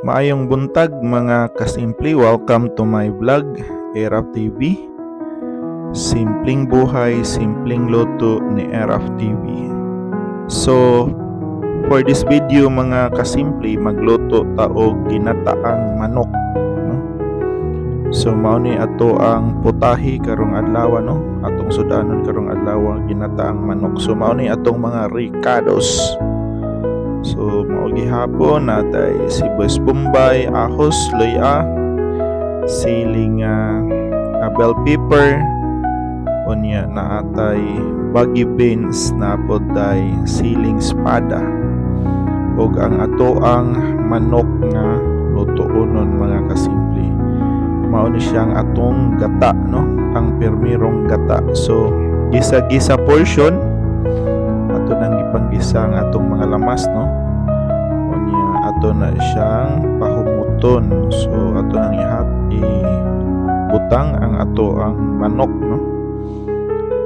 Maayong buntag mga kasimple, welcome to my vlog, Eraf TV. Simpleng buhay, simpleng luto ni Eraf TV. So, for this video mga kasimple, magluto ta og ginataang manok. No? So, mao ni ato ang putahi karong adlaw, no? Atong sudanon karong adlaw ginataang manok. So, mao ni atong mga ricados. So, maugi hapon natay sibuyas bombay, ahos, luya, siling bell pepper, unya naatay baggy beans, napod day siling espada, ug ang ato ang manok nga lutuonon mga kasimple. Mao ni siyang atong gata, no? Ang permirong gata. So, gisa-gisa portion ato nang gipanggisa ang atong mga lamas, no? Unya ato na siyang pahumuton. So ato nang ibutang ang ato ang manok, no?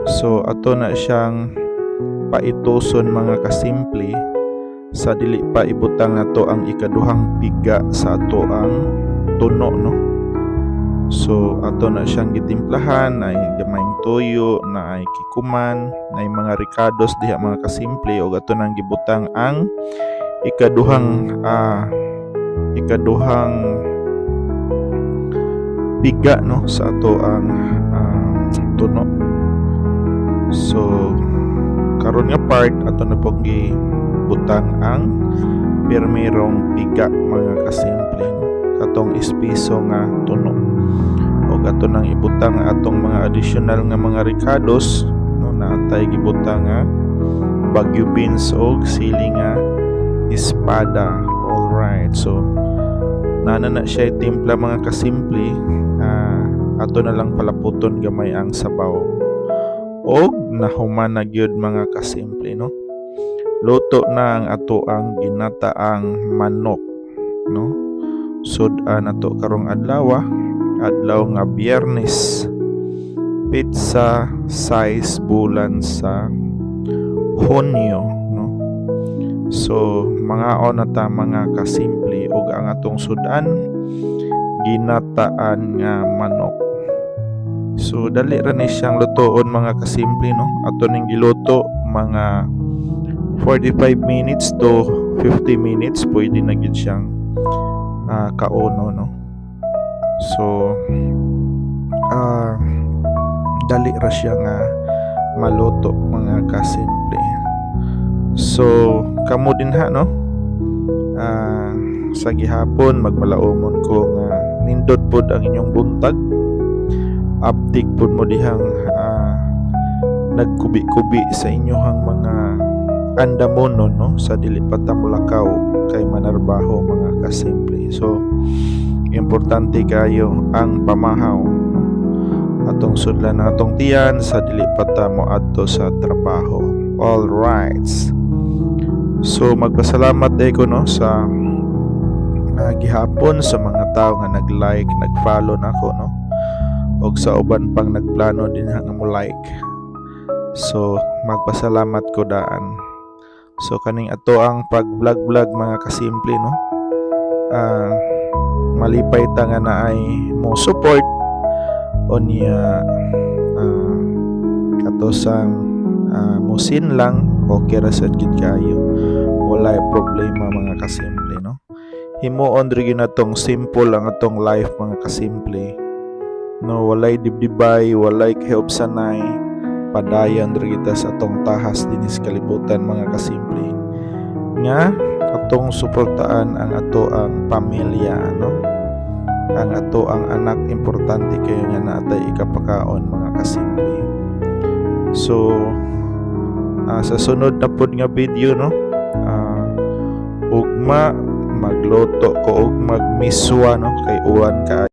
So ato na siyang paitoson mga kasimple sa dili pa ibutang nato ang ikaduhang piga sa ato ang tuno, no? So ato na siyang gitimplahan, ay gamayng toyo, na ay kikuman, na ay mga ricados diha mga kasimple, ug ato nang gibutang ang ikaduhang piga, no, sa ato ang tuno. So karon nga part ato na pong gibutang ang permirong piga mga kasimple, no? Katong espiso nga tuno. Og ato nang ibutang atong mga additional nga mga ricados, no, na atay gibutang nga bagyo beans og siling nga espada. All right. So nana na siya timpla mga kasimple. Ato na lang palaputon gamay ang sabaw. Og nahuman na gyud mga kasimple, no? Luto na ang ato ang ginataang manok, no? Sudan ato karong adlaw nga Biyernes, pizza size bulan sa Hunyo, no? So mga ta mga kasimple, og ang atong sudan ginataan nga manok. So dali ra ni siyang lutoon mga kasimple, no? Ato ning giluto mga 45 minutes to 50 minutes pwede na gyud siyang kauno, no? So dali ra siya nga maluto mga kasimple. So kamo din ha, no? Sa gihapon magmalaumon ko nga nindot pod ang inyong buntag. Update pod mo dihang nagkubi-kubi sa inyohang mga andamonon, no? Sa dili pa ta mulakaw kay manarbaho mga kasimple. So importante kayo ang pamahaw, no? Atong sudlan na atong tiyan sa dili pa ta moadto sa trabaho. All right. So magpasalamat ko, no, sa gihapon sa mga tao nga nag-like, nag-follow nako, no? Og sa uban pang nagplano din nga mo like. So magpasalamat ko daan. So kaning ato ang pag-vlog mga kasimple, no? Malipay ta nga na ay mo support onya katosang musin lang, okay ra sad gid kayo. Wala problema mga kasimple, no? Himuon diri ginatong simple ang atong life mga kasimple, no? Walay dibdibay, walay kahiubsanay, padayon diri kita sa atong tahas dinis kalibutan mga kasimple, nga atong suportaan ang ato ang pamilya, no? Ang ato ang anak, importante kayo nga natay ikapakaon mga kasimple. So sa sunod na pod nga video, no, ugma magluto ko og magmiswa, no, kay uwan ka